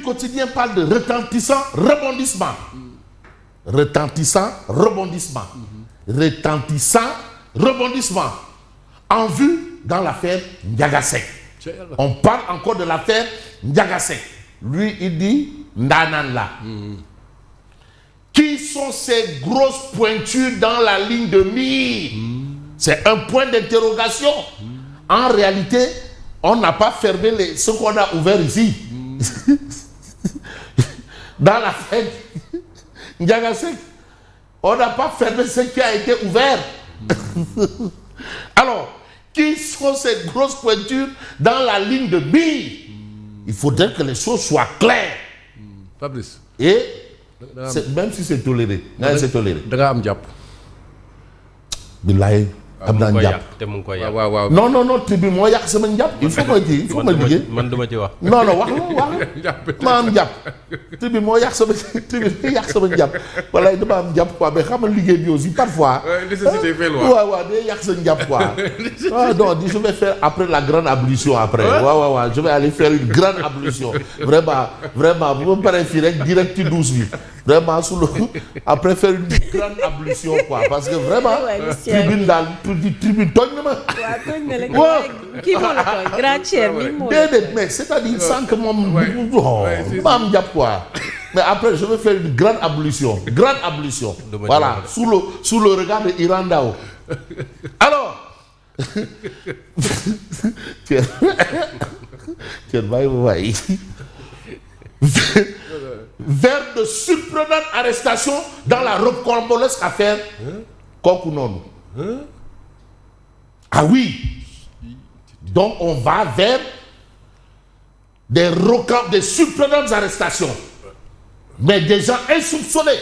Quotidien parle de retentissant rebondissement. Retentissant rebondissement. Retentissant rebondissement. En vue dans l'affaire Ndiagasek. On parle encore de l'affaire Ndiagasek. Lui, il dit Ndanan là. Qui sont ces grosses pointures dans la ligne de mire? C'est un point d'interrogation. En réalité, on n'a pas fermé ce qu'on a ouvert ici. Dans l'affaire Ndiagasek, on n'a pas fermé ce qui a été ouvert. Alors, qui sont ces grosses pointures dans la ligne de mire? Il faudrait que les choses soient claires. Fabrice. Et même si c'est toléré. C'est toléré. Billahi. am naa njàpp te mu ngi koy yàq. waaw non tribune moo yàq sama njàpp. il faut que il faut ma liggéey man duma ci wax. non wax ma am njàpp. tribune moo yàq sama tribune yàq sama njàpp walaay dama am njàpp quoi mais xam nga liggéey bi aussi parfois. nécessité fait loi. waaw day yàq sa njàpp quoi. non je vais faire après la grande ablution après. waaw je vais aller faire une grande ablution. vraiment bu ma paree fii rek direct ci douche bi. Vraiment après faire une grande ablution quoi parce que vraiment tribune daal tribune tooñ na ma. waaw tooñ na la kii moo la tooñ grand chair mi moo la déedéet mais c'est-à-dire sans que moom ma am jàpp quoi mais après je vais faire une grande ablution voilà sous le regard de Iran Ndao. Alors tiens bàyyi ma waay vers de surprenantes arrestations dans la rocambolesque affaire kooku noonu. Ah oui. Donc on va vers des surprenantes arrestations. Mais des gens insoupçonnés.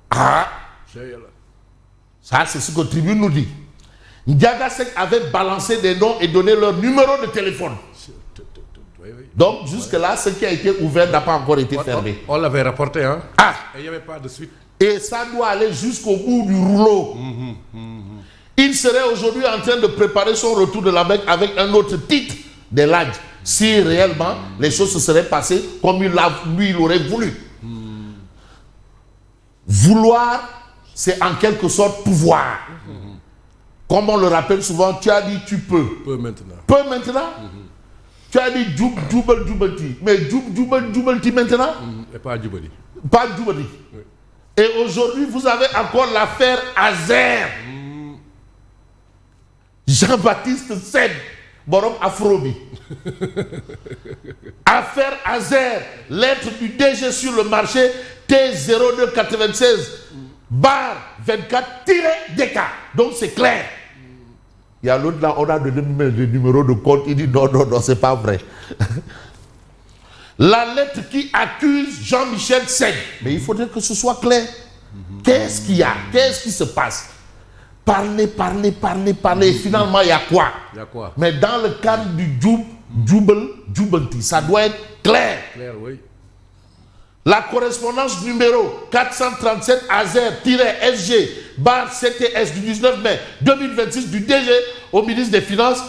Ah. Ça c'est ce que Tribune nous dit. Ndiagasek avait balancé des noms et donné leur numéro de téléphone. Donc jusque-là, ce qui a été ouvert n'a pas encore été fermé. On l'avait rapporté, hein. Ah. Et il n'y avait pas de suite. Et ça doit aller jusqu'au bout du rouleau. Il serait aujourd'hui en train de préparer son retour de la Mecque avec un autre titre de l'Hajj. Si réellement les choses se seraient passées comme lui il aurait voulu. Vouloir, c'est en quelque sorte pouvoir. Comme on le rappelle souvent, tu as dit tu peux. Peux maintenant. Peux maintenant. Tu as dit Djoubal-Djoubalti. Mais Djoubal-Djoubalti maintenant? Et pas Djoubali. Pas Djoubali. Oui. Et aujourd'hui, vous avez encore l'affaire Azer. Jean-Baptiste Sène, Borom Afrobi. Affaire Azer, lettre du DG sur le marché T0296 bar 24-DK. Donc c'est clair. Il y a l'autre là, on a donné le numéro de compte, il dit non, c'est pas vrai. La lettre qui accuse Jean-Michel Sène. Mais il faudrait que ce soit clair. Qu'est-ce qu'il y a? Qu'est-ce qui se passe? Parler. Finalement, il y a quoi? Mais dans le cadre du Djoubalti, ça doit être clair. Clair, oui. La correspondance numéro 437 AZER-SG bar CTS du 19 mai 2026 du DG au ministre des Finances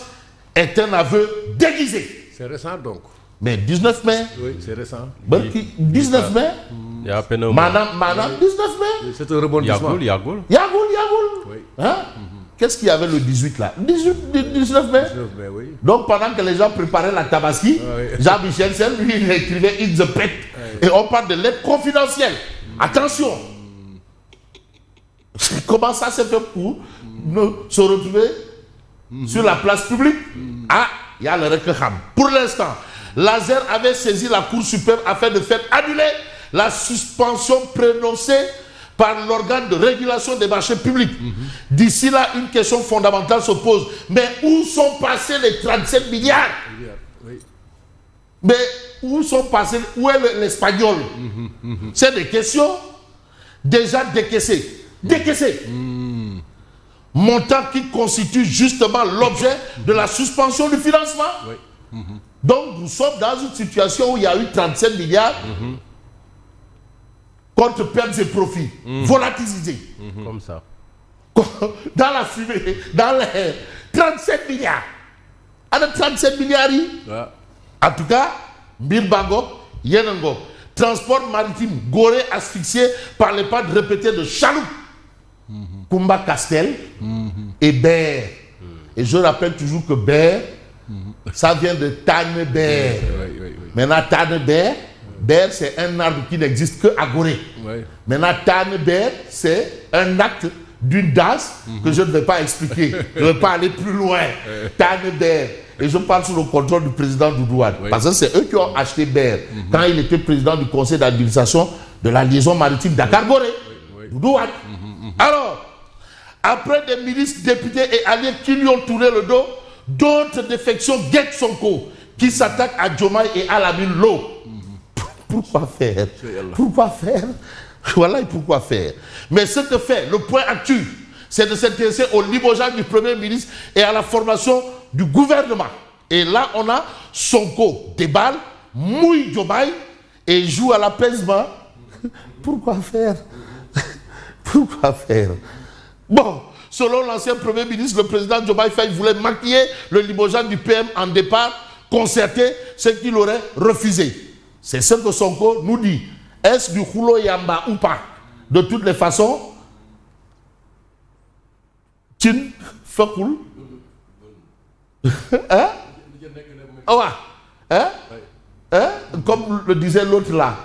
est un aveu déguisé. C'est récent donc. Mais 19 mai? Oui, c'est récent. 19 mai? Il y a à peine un mois. Madame, 19 mai? C'est un rebondissement. Yagoul. Oui. Hein? Qu'est-ce qu'il y avait le 18 là? 19 mai? 19 mai, oui. Donc pendant que les gens préparaient la tabaski, Jean-Michel Sène, lui, il écrivait « It's a pet ». Et on parle de lettres confidentielles. Attention. Comment ça s'est fait pour se retrouver sur la place publique? Ah, il y a le Rekham. Pour l'instant, Lazer avait saisi la Cour suprême afin de faire annuler la suspension prononcée par l'organe de régulation des marchés publics. D'ici là, une question fondamentale se pose. Mais où sont passés les 37 milliards? Mais où sont passés? Où est l'espagnol? C'est des questions déjà décaissées. Montant qui constitue justement l'objet de la suspension du financement. Donc nous sommes dans une situation où il y a eu 37 milliards contre pertes et profits, volatilisés. Comme ça. Dans la fumée, dans l'air. 37 milliards. À 37 milliards, en tout cas, Mbir Bangok, Yenengo. Transport maritime, Gorée asphyxié par les pattes répétées de chaloupe. Kumba Castel et Ber. Et je rappelle toujours que Ber, ça vient de Tane Ber. Maintenant, Tane Ber, Ber c'est un arbre qui n'existe que à Gorée. Maintenant, Tane Ber, c'est un acte d'une danse que je ne vais pas expliquer. Je ne vais pas aller plus loin. Tane Ber. Et je parle sous le contrôle du président Doudou Wade. Parce que c'est eux qui ont acheté Ber quand il était président du conseil d'administration de la liaison maritime Dakar-Gorée. Doudou Wade. Alors, après des milices, députés et alliés qui lui ont tourné le dos, d'autres défections guettent Sonko, qui s'attaquent à Diomaye et à Lamine Lo. Pourquoi faire? Pourquoi faire? Voilà pourquoi faire. Mais ce que fait le point actu, c'est de s'intéresser au limogeage du Premier ministre et à la formation du gouvernement. Et là, on a Sonko déballe, mouille Diomaye et joue à l'apaisement. Pourquoi faire? Pourquoi faire? Bon, selon l'ancien Premier ministre, le président Diomaye Faye voulait maquiller le limogeage du PM en départ concerté, ce qu'il aurait refusé. C'est ce que Sonko nous dit. Est-ce du Khulo Yamba ou pas? De toutes les façons, Tchin, Fakul. Hein? Oh, hein? Hein? Comme le disait l'autre là.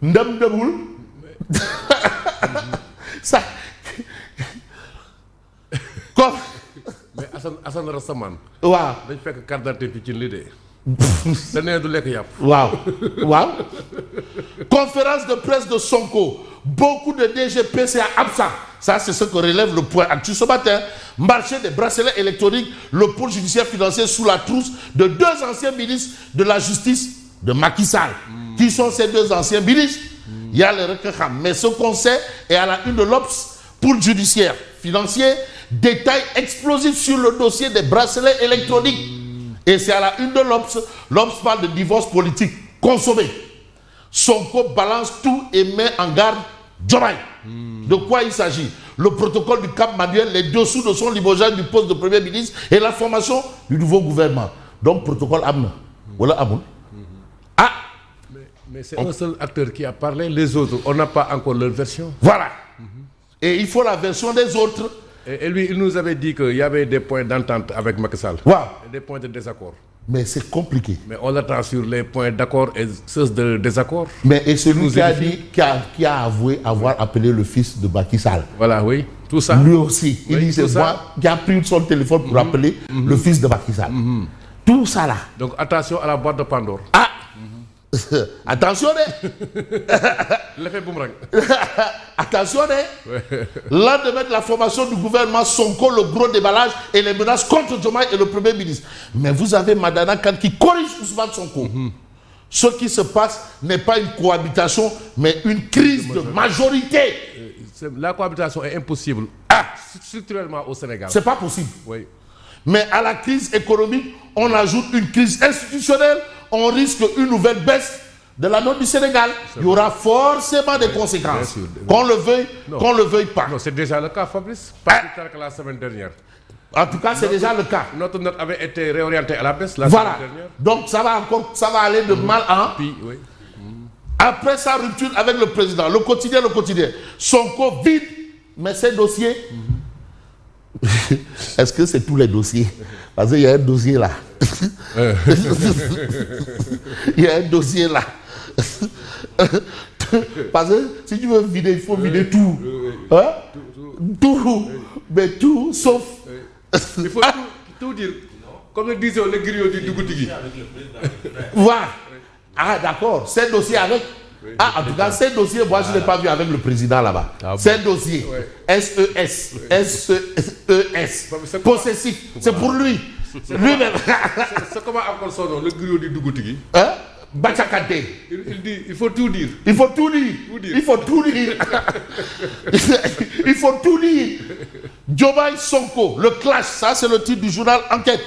Ndem Demoul. Ça. Comme. Mais Hassan Rassaman. Waaw. dañ fekk carte d'identité ci l'idée. Da nee du lekk yàpp. Waaw. Waaw. Conférence de presse de Sonko. Beaucoup de DGPCA absents. Ça, c'est ce que relève le point actu ce matin. Marché des bracelets électroniques, le pôle judiciaire financier sous la trousse de deux anciens ministres de la justice de Macky Sall. Qui sont ces deux anciens ministres? Il y a les Rekham. Mais ce qu'on sait est à la une de l'Obs, pôle judiciaire financier, détail explosif sur le dossier des bracelets électroniques. Et c'est à la une de l'Obs. L'Obs parle de divorce politique consommé. Sonko balance tout et met en garde Diomaye. De quoi il s'agit? Le protocole du Cap Manuel, les dessous de son limogeage du poste de Premier ministre et la formation du nouveau gouvernement. Donc, protocole Amna. Voilà Amoun. Ah! Mais c'est un seul acteur qui a parlé, les autres, on n'a pas encore leur version. Voilà. Et il faut la version des autres. Et lui, il nous avait dit qu'il y avait des points d'entente avec Macky Sall. Wow. Et des points de désaccord. Mais c'est compliqué. Mais on l'attend sur les points d'accord et ceux de désaccord. Mais et celui qui a dit, qui a avoué avoir appelé le fils de Macky Sall. Voilà, oui. Tout ça. Lui aussi. Il Oui, dit c'est tout moi qui a pris son téléphone pour appeler le fils de Macky Sall. Tout ça là. Donc attention à la boîte de Pandore. Ah! Attention, L'effet boomerang. attention, lendemain de la formation du gouvernement Sonko, le gros déballage et les menaces contre Diomaye et le Premier ministre. Mais vous avez Madana Khan qui corrige Ousmane Sonko. Ce qui se passe n'est pas une cohabitation, mais une crise de majorité. La cohabitation est impossible structurellement au Sénégal. C'est pas possible. Oui. Mais à la crise économique, on ajoute une crise institutionnelle, on risque une nouvelle baisse de la note du Sénégal. Il y aura forcément des conséquences. Qu'on le veuille, qu'on le veuille pas. Non, c'est déjà le cas, Fabrice. Pas plus tard que la semaine dernière. En tout cas, c'est déjà le cas. Notre note avait été réorientée à la baisse la Voilà. semaine dernière. Donc ça va aller de mal en. Puis, oui. Après sa rupture avec le président, le quotidien. Sonko vide, mais ces dossiers. Est-ce que c'est tous les dossiers? Parce qu'il y a un dossier là. Il y a un dossier là. Parce que si tu veux vider, il faut vider tout. Hein? Tout. Mais tout, sauf. Il faut tout dire. Comme le disait le griot du Dougoutigui. Voilà. Ah, d'accord. C'est dossier avec. Ah, en tout cas, ces dossiers, moi, je ne l'ai pas vu avec le président là-bas. Ah bon? Ces dossiers, SES, SES, possessif, c'est pour lui. Lui-même. C'est comment encore son nom, le griot du Dougoutigui? Hein? Bachakante. Il dit, il faut tout dire. Il faut tout dire. Il faut tout dire. Il faut tout dire. Diomaye Sonko, le clash, ça c'est le titre du journal Enquête.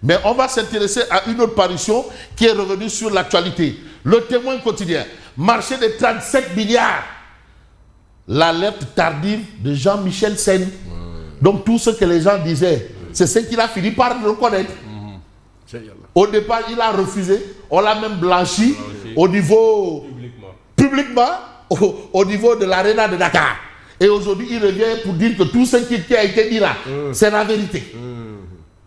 Mais on va s'intéresser à une autre parution qui est revenue sur l'actualité. Le Témoin quotidien. Marché des 37 milliards. L'alerte tardive de Jean-Michel Sen. Donc tout ce que les gens disaient, c'est ce qu'il a fini par reconnaître. Au départ, il a refusé. On l'a même blanchi au niveau publiquement au niveau de l'Arena de Dakar. Et aujourd'hui, il revient pour dire que tout ce qui a été dit là, c'est la vérité.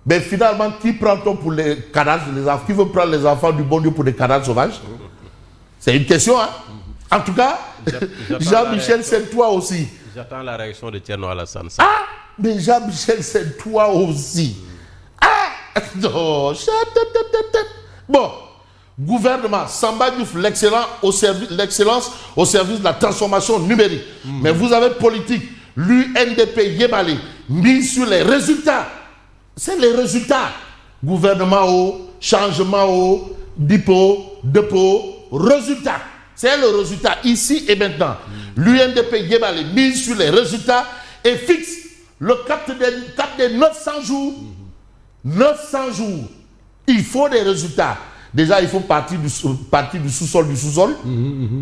Mais finalement, qui prend-on pour les cadavres, qui veut prendre les enfants du bon Dieu pour des cadavres sauvages? C'est une question, hein. En tout cas, Jean-Michel, c'est toi aussi. J'attends la réaction de Thierno Alassane. Ah, mais Jean-Michel, c'est toi aussi. Ah, non. Bon, gouvernement, Samba Diouf, l'excellence au service de la transformation numérique. Mais vous avez politique, l'UNDP Yébali, mis sur les résultats. C'est les résultats. Gouvernement au changement au dépôt, résultat. C'est le résultat ici et maintenant. L'UNDP Yébali mise sur les résultats et fixe le cap des 900 jours. 900 jours. Il faut des résultats. Déjà, il faut partir du sous-sol,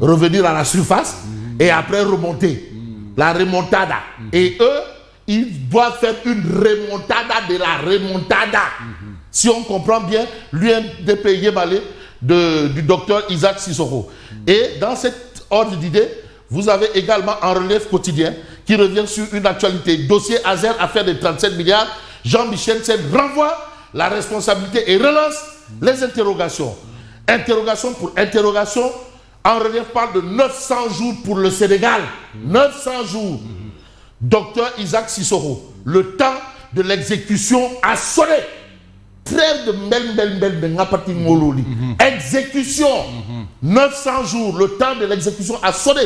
revenir à la surface et après remonter. La remontada. Et eux, ils doivent faire une remontada de la remontada. Si on comprend bien, l'UNDP Yébali du docteur Isaac Sissoko. Et dans cet ordre d'idée, vous avez également un relief quotidien qui revient sur une actualité. Dossier Azer, affaire de 37 milliards. Jean-Michel Sen renvoie la responsabilité et relance les interrogations. Interrogation pour interrogation. En relief parle de 900 jours pour le Sénégal. 900 jours. Docteur Isaac Sissoko, le temps de l'exécution a sonné. Trêve de exécution. 900 jours, le temps de l'exécution a sonné.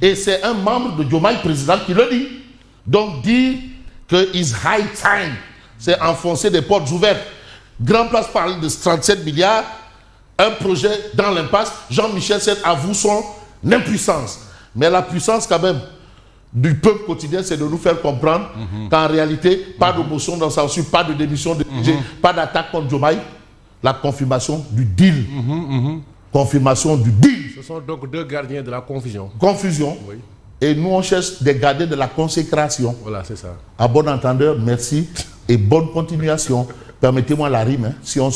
Et c'est un membre de Diomaye président qui le dit. Donc dire que it's high time, c'est enfoncer des portes ouvertes. Grand Place parle de 37 milliards, un projet dans l'impasse. Jean-Michel Sen avoue son impuissance. Mais la puissance quand même du peuple quotidien, c'est de nous faire comprendre qu'en réalité, pas de motion dans censure, pas de démission de DG, pas d'attaque contre Diomaye. La confirmation du deal. Confirmation du deal. Ce sont donc deux gardiens de la confusion. Confusion. Oui. Et nous, on cherche des gardiens de la consécration. Voilà, c'est ça. À bon entendeur, merci et bonne continuation. Permettez-moi la rime, hein. Sion.